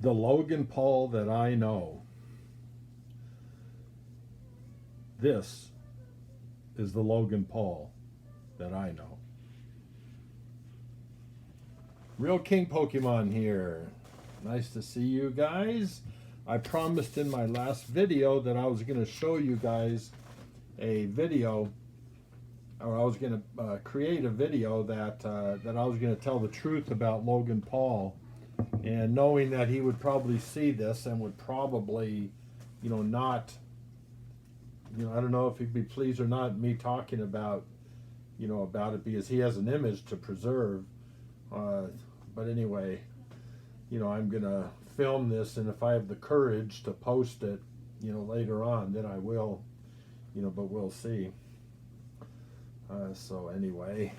The Logan Paul that I know. This is the Logan Paul that I know. Real King Pokemon here. Nice to see you guys. I promised in my last video that I was going to show you guys a video, or I was going to create a video that I was going to tell the truth about Logan Paul, and knowing that he would probably see this and would probably, not, I don't know if he'd be pleased or not me talking about, about it, because he has an image to preserve. But anyway, I'm gonna film this, and if I have the courage to post it, later on, then I will, but we'll see. So anyway,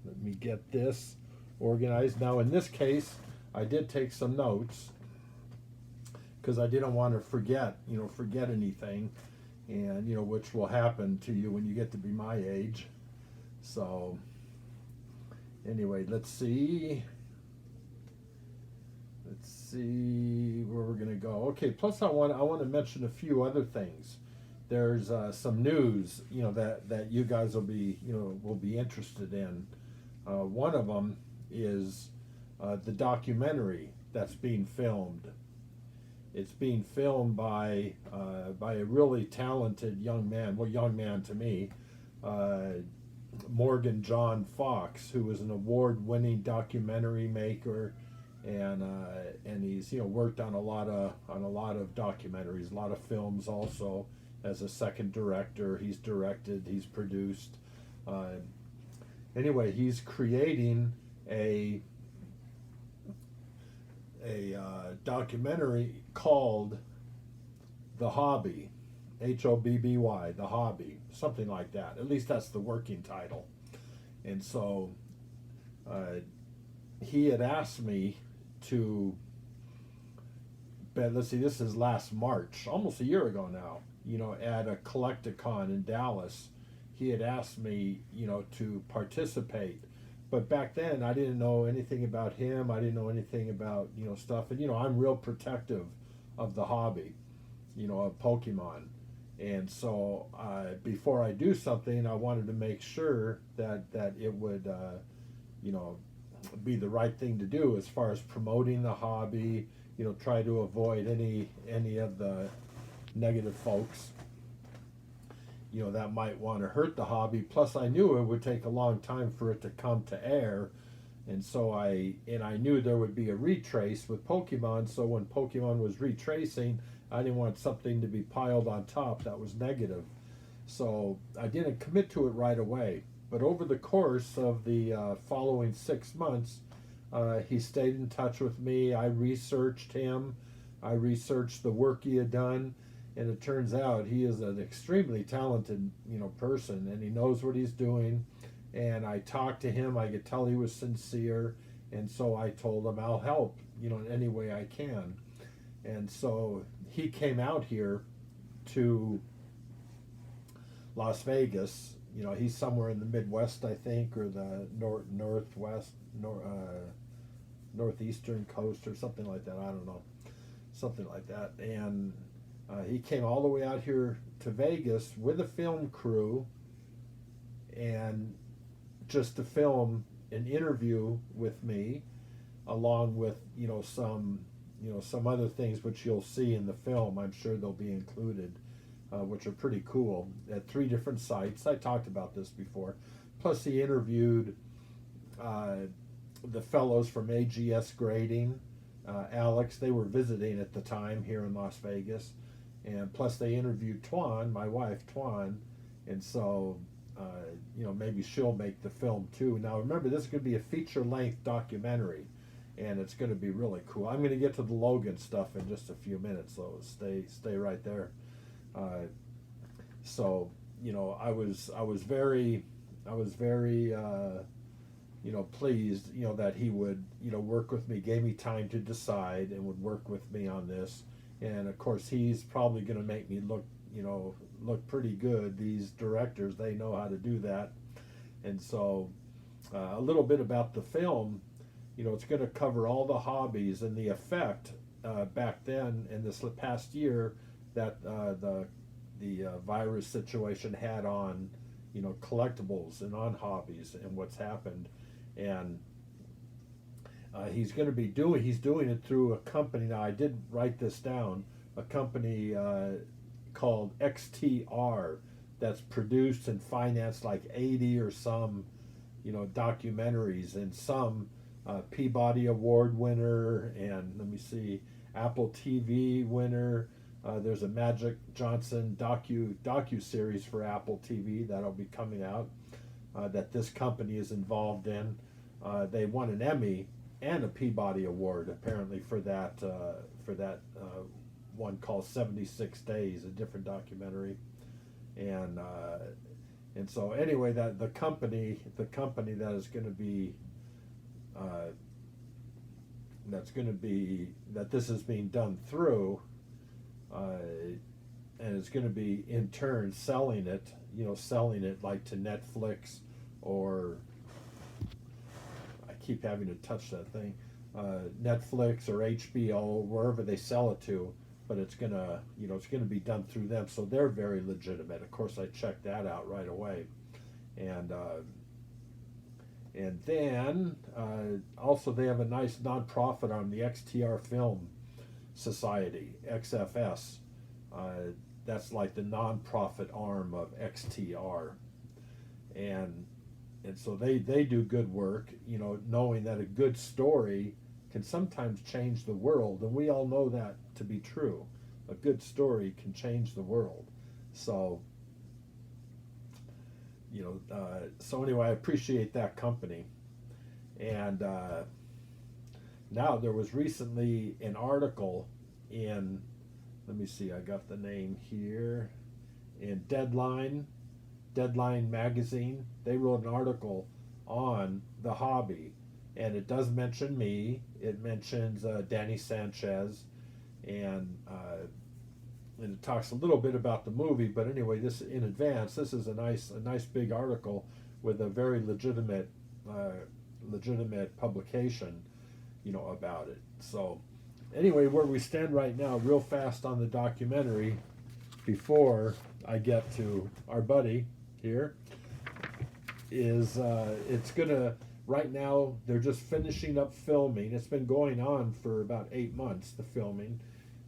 let me get this organized. Now in this case, I did take some notes because I didn't want to forget anything, and which will happen to you when you get to be my age. So anyway, let's see where we're gonna go. Okay, plus I want to mention a few other things. There's some news that you guys will be interested in. One of them is the documentary that's being filmed. It's being filmed by a really talented young man. Well, young man to me, Morgan John Fox, who is an award-winning documentary maker, and he's worked on a lot of documentaries, a lot of films also. As a second director, he's directed, he's produced. Anyway, he's creating a documentary called The Hobby, Hobby, The Hobby, something like that. At least that's the working title. And so he had asked me to, let's see, this is last March, almost a year ago now, at a Collecticon in Dallas. He had asked me, to participate. But back then, I didn't know anything about him. I didn't know anything about, stuff. And, I'm real protective of the hobby, of Pokemon. And so before I do something, I wanted to make sure that it would, be the right thing to do as far as promoting the hobby, try to avoid any of the negative folks, that might want to hurt the hobby. Plus, I knew it would take a long time for it to come to air, and so I knew there would be a retrace with Pokemon. So when Pokemon was retracing, I didn't want something to be piled on top that was negative. So I didn't commit to it right away. But over the course of the following 6 months, he stayed in touch with me. I researched him. I researched the work he had done. And it turns out he is an extremely talented, person, and he knows what he's doing. And I talked to him. I could tell he was sincere, and so I told him I'll help, in any way I can. And so he came out here to Las Vegas. He's somewhere in the Midwest, I think, or the northeastern coast, or something like that. I don't know, something like that. And he came all the way out here to Vegas with a film crew, and just to film an interview with me, along with some other things which you'll see in the film. I'm sure they'll be included, which are pretty cool, at 3 different sites. I talked about this before. Plus, he interviewed the fellows from AGS Grading, Alex. They were visiting at the time here in Las Vegas. And plus they interviewed Twan, my wife Twan, and so maybe she'll make the film too. Now remember, this is going to be a feature-length documentary, and it's going to be really cool. I'm going to get to the Logan stuff in just a few minutes, so stay right there. So I was very pleased that he would work with me, gave me time to decide, and would work with me on this. And of course, he's probably going to make me look pretty good. These directors, they know how to do that. And so a little bit about the film, it's going to cover all the hobbies and the effect back then in this past year that the virus situation had on, collectibles and on hobbies and what's happened. And he's doing it through a company. Now I did write this down, a company called XTR that's produced and financed like 80 or some, documentaries, and some Peabody Award winner, and let me see, Apple TV winner. There's a Magic Johnson docu series for Apple TV that'll be coming out that this company is involved in. They won an Emmy and a Peabody Award apparently for that one called 76 Days, a different documentary, and so anyway, that the company that is going to be that this is being done through, and it's going to be in turn selling it like to Netflix, or I keep having to touch that thing, Netflix or HBO, wherever they sell it to. But it's gonna be done through them, so they're very legitimate. Of course, I checked that out right away, and then also they have a nice nonprofit arm, the XTR Film Society, XFS. That's like the nonprofit arm of XTR, and so they do good work. Knowing that a good story can sometimes change the world, and we all know that to be true. A good story can change the world. So, so anyway, I appreciate that company. And now there was recently an article in, let me see, I got the name here, in Deadline magazine. They wrote an article on the hobby, and it does mention me. It mentions Danny Sanchez, and it talks a little bit about the movie. But anyway, this in advance. This is a nice big article with a very legitimate publication, about it. So anyway, where we stand right now, real fast on the documentary, before I get to our buddy here, is it's gonna. Right now, they're just finishing up filming. It's been going on for about 8 months, the filming.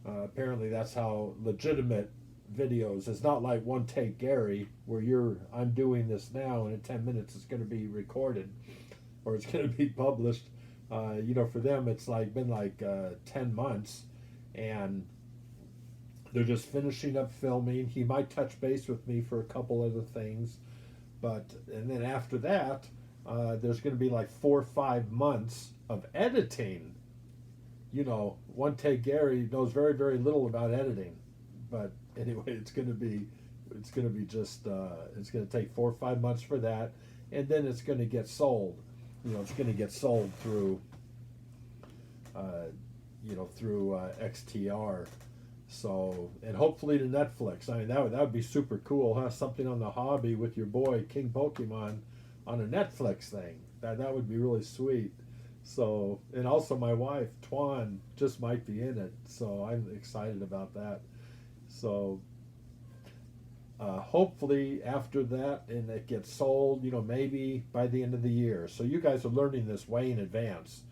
Apparently, that's how legitimate videos. It's not like One Take Gary, where I'm doing this now, and in 10 minutes it's going to be recorded, or it's going to be published. For them, it's been 10 months, and they're just finishing up filming. He might touch base with me for a couple other things, and then after that, there's going to be like 4 or 5 months of editing. One Take Gary knows very, very little about editing, but anyway, it's going to be just it's going to take 4 or 5 months for that, and then it's going to get sold. It's going to get sold through XTR. So, and hopefully to Netflix. I mean, that would be super cool. Have something on the hobby with your boy King Pokemon on a Netflix thing. That would be really sweet. So, and also my wife Twan just might be in it, so I'm excited about that. So hopefully after that, and it gets sold, maybe by the end of the year. So you guys are learning this way in advance.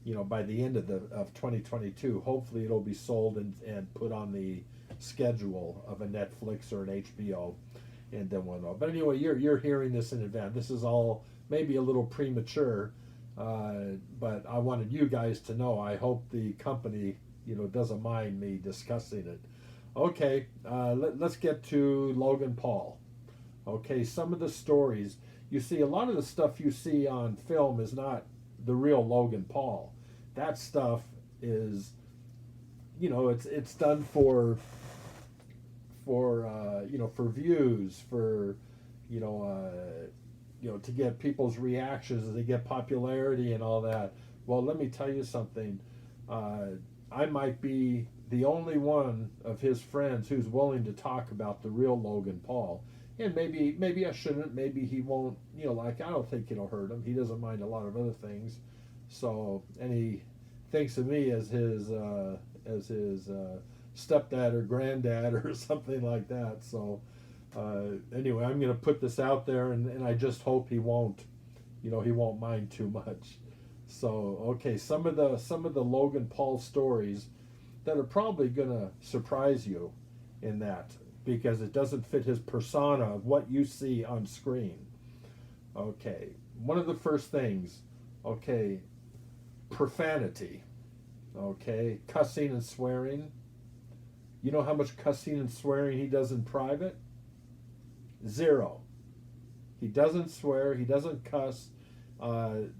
By the end of 2022, hopefully it'll be sold and put on the schedule of a Netflix or an HBO, and then one. But anyway, you're hearing this in advance. This is all maybe a little premature, but I wanted you guys to know. I hope the company doesn't mind me discussing it. Okay, let's get to Logan Paul. Okay, some of the stories. You see, a lot of the stuff you see on film is not the real Logan Paul. That stuff is, it's done for views, for to get people's reactions, to get popularity and all that. Well, let me tell you something. I might be the only one of his friends who's willing to talk about the real Logan Paul. And maybe I shouldn't. Maybe he won't. I don't think it'll hurt him. He doesn't mind a lot of other things. So, and he thinks of me as stepdad or granddad or something like that. So anyway, I'm going to put this out there, and I just hope he won't mind too much. So okay, some of the Logan Paul stories that are probably going to surprise you in that, because it doesn't fit his persona of what you see on screen. Okay, one of the first things, okay, profanity, okay, cussing and swearing. You know how much cussing and swearing he does in private? Zero. He doesn't swear, he doesn't cuss.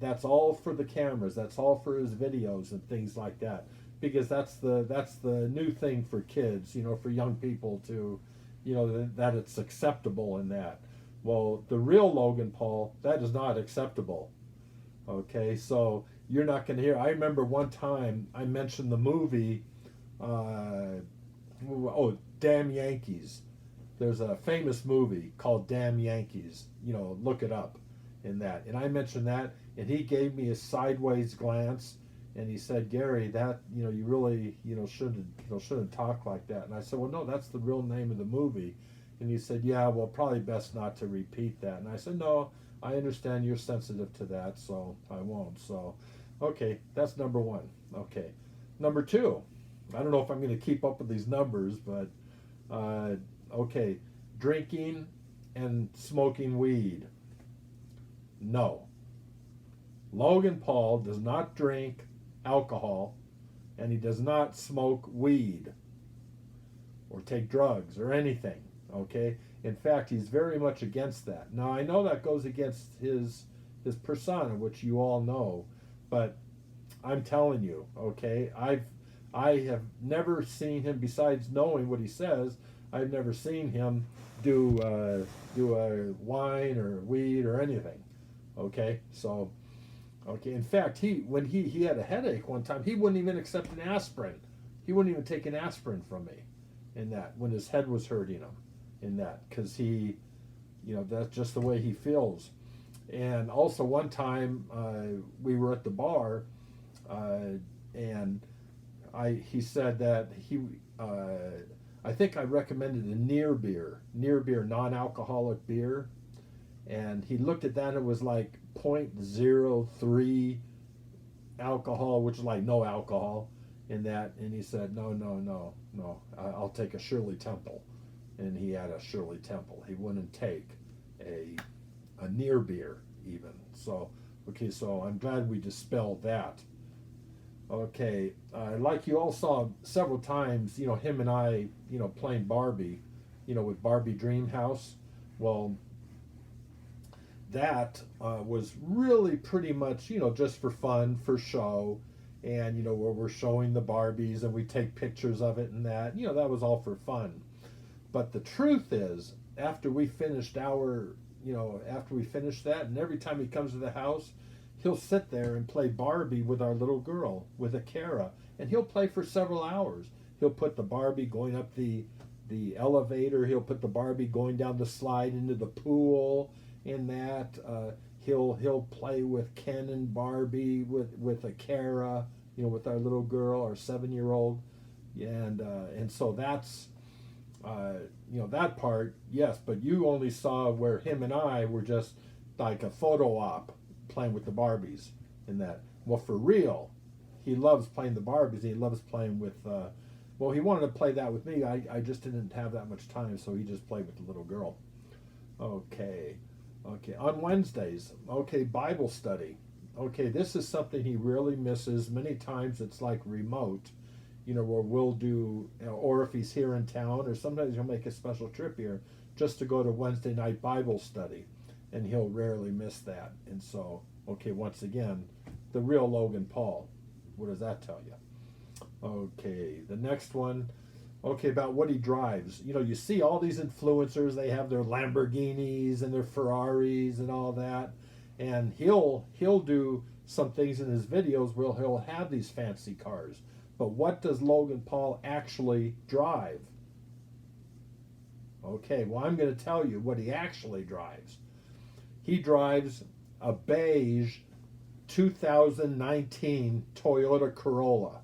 That's all for the cameras, that's all for his videos and things like that. Because that's the new thing for kids, for young people to, that it's acceptable in that. Well, the real Logan Paul, that is not acceptable. Okay, so you're not going to hear. I remember one time I mentioned the movie, Damn Yankees. There's a famous movie called Damn Yankees. Look it up in that. And I mentioned that, and he gave me a sideways glance. And he said, Gary, that you really shouldn't talk like that. And I said, well, no, that's the real name of the movie. And he said, yeah, well, probably best not to repeat that. And I said, no, I understand you're sensitive to that, so I won't. So, okay, that's number one. Okay, number two, I don't know if I'm going to keep up with these numbers, but okay, drinking and smoking weed. No. Logan Paul does not drink alcohol, and he does not smoke weed or take drugs or anything. Okay, in fact, he's very much against that. Now, I know that goes against his persona, which you all know, but I'm telling you, okay, I have never seen him, besides knowing what he says, I've never seen him do a wine or weed or anything. Okay, so okay, in fact, when he had a headache one time, he wouldn't even accept an aspirin. He wouldn't even take an aspirin from me in that, when his head was hurting him in that, because he, that's just the way he feels. And also one time we were at the bar, and he said that I think I recommended a near beer, non-alcoholic beer, and he looked at that and it was like 0.03 alcohol, which is like no alcohol in that, and he said, no, I'll take a Shirley Temple. And he had a Shirley Temple. He wouldn't take a near beer even. So, okay, so I'm glad we dispelled that. Okay, like you all saw several times, him and I, playing Barbie, with Barbie Dream House. Well, that was really pretty much, just for fun, for show. And, where we're showing the Barbies and we take pictures of it and that, that was all for fun. But the truth is, after we finished that, and every time he comes to the house, he'll sit there and play Barbie with our little girl, with Akara, and he'll play for several hours. He'll put the Barbie going up the elevator. He'll put the Barbie going down the slide into the pool, and that. He'll play with Ken and Barbie, with Akara, with our little girl, our 7-year-old, and so that's. That part, yes, but you only saw where him and I were just like a photo op playing with the Barbies in that. Well, for real, he loves playing the Barbies. He loves playing with, he wanted to play that with me. I just didn't have that much time, so he just played with the little girl. Okay, on Wednesdays, Bible study. Okay, this is something he really misses. Many times it's like remote. Where we'll do, or if he's here in town, or sometimes he'll make a special trip here just to go to Wednesday night Bible study, and he'll rarely miss that. And so, once again, the real Logan Paul. What does that tell you? Okay, the next one, about what he drives. You see all these influencers, they have their Lamborghinis and their Ferraris and all that, and he'll do some things in his videos where he'll have these fancy cars. But what does Logan Paul actually drive? Okay, well, I'm going to tell you what he actually drives. He drives a beige 2019 Toyota Corolla.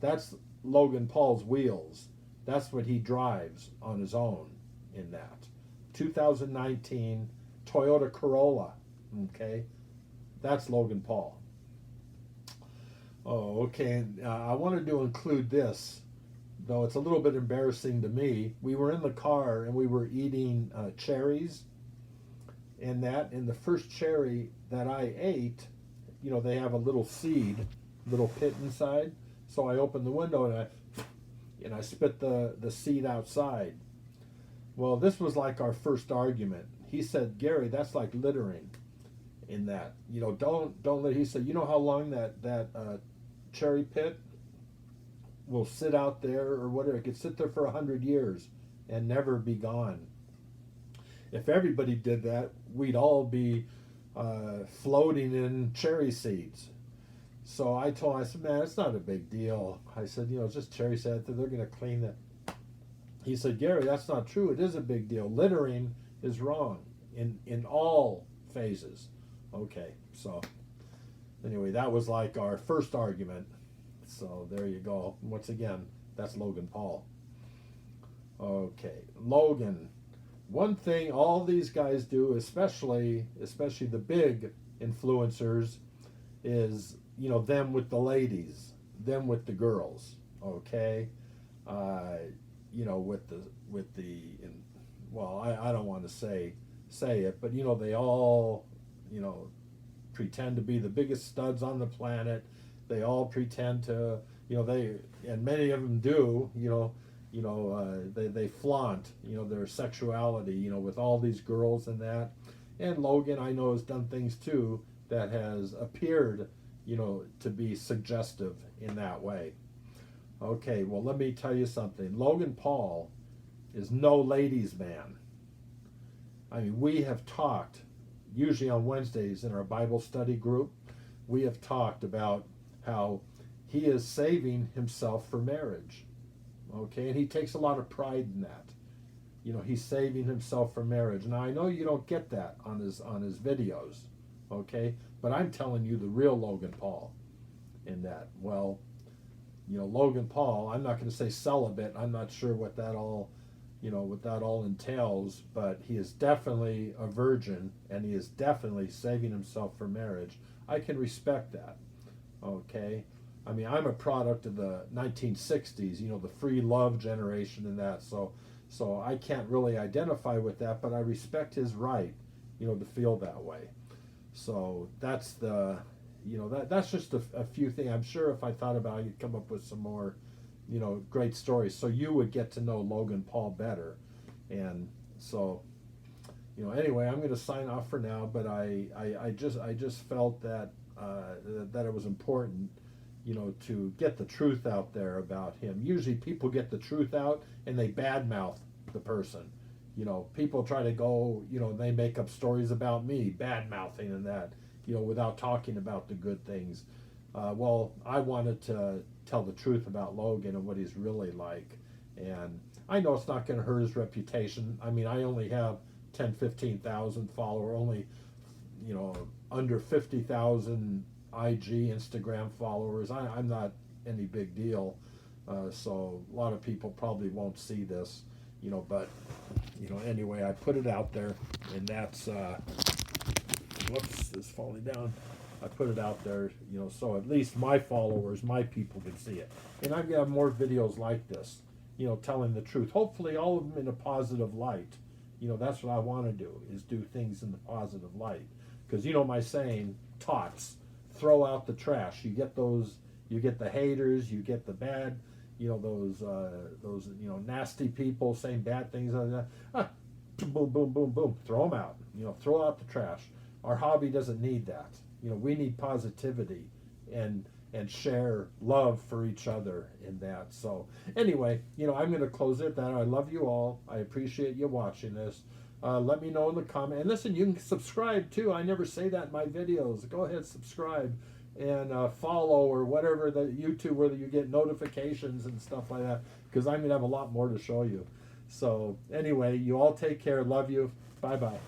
That's Logan Paul's wheels. That's what he drives on his own in that. 2019 Toyota Corolla. Okay, that's Logan Paul. Oh, okay. And I wanted to include this, though it's a little bit embarrassing to me. We were in the car and we were eating cherries, and the first cherry that I ate, they have a little seed, little pit inside. So I opened the window and I spit the seed outside. Well, this was like our first argument. He said, "Gary, that's like littering." In that, don't let. He said, "You know how long that cherry pit will sit out there, or whatever? It could sit there for 100 years and never be gone. If everybody did that, we'd all be floating in cherry seeds." So I told him, I said, "Man, it's not a big deal." I said, "It's just cherry seed. They're going to clean it." He said, "Gary, that's not true. It is a big deal. Littering is wrong in all phases." Okay, so anyway, that was like our first argument. So there you go. Once again, that's Logan Paul. Okay, Logan. One thing all these guys do, especially the big influencers, is them with the ladies, them with the girls. Okay, I don't want to say it, but they all pretend to be the biggest studs on the planet. They all pretend to, and many of them do, they flaunt, their sexuality, with all these girls and that. And Logan, I know, has done things too that has appeared, to be suggestive in that way. Okay, well, let me tell you something. Logan Paul is no ladies' man. I mean, we have talked, usually on Wednesdays in our Bible study group, we have talked about how he is saving himself for marriage. Okay, and he takes a lot of pride in that. He's saving himself for marriage. Now, I know you don't get that on his videos, okay? But I'm telling you the real Logan Paul in that. Well, Logan Paul, I'm not going to say celibate. I'm not sure what that all entails, but he is definitely a virgin, and he is definitely saving himself for marriage. I can respect that, okay? I mean, I'm a product of the 1960s, the free love generation and that, so I can't really identify with that, but I respect his right, to feel that way. So that's that's just a few things. I'm sure if I thought about it, I'd come up with some more great stories, so you would get to know Logan Paul better. And so anyway, I'm going to sign off for now, but I just felt that that it was important to get the truth out there about him. Usually people get the truth out and they badmouth the person. People try to go, they make up stories about me, bad-mouthing and that, without talking about the good things. Well, I wanted to tell the truth about Logan and what he's really like. And I know it's not going to hurt his reputation. I mean, I only have 15,000 followers, only, under 50,000 IG, Instagram followers. I'm not any big deal. So a lot of people probably won't see this, but, anyway, I put it out there, and that's, whoops, it's falling down. I put it out there, so at least my followers, my people can see it. And I've got more videos like this, telling the truth. Hopefully all of them in a positive light. That's what I want to do, is do things in the positive light. Because, my saying, tots, throw out the trash. You get the haters, you get the bad, those nasty people saying bad things like that. Boom, boom, boom, boom, throw them out. Throw out the trash. Our hobby doesn't need that. We need positivity and share love for each other in that. So anyway, I'm going to close it. That I love you all. I appreciate you watching this. Let me know in the comment. And listen, you can subscribe too. I never say that in my videos. Go ahead, subscribe and follow or whatever, the YouTube, where you get notifications and stuff like that, because I'm going to have a lot more to show you. So anyway, you all take care. Love you. Bye-bye.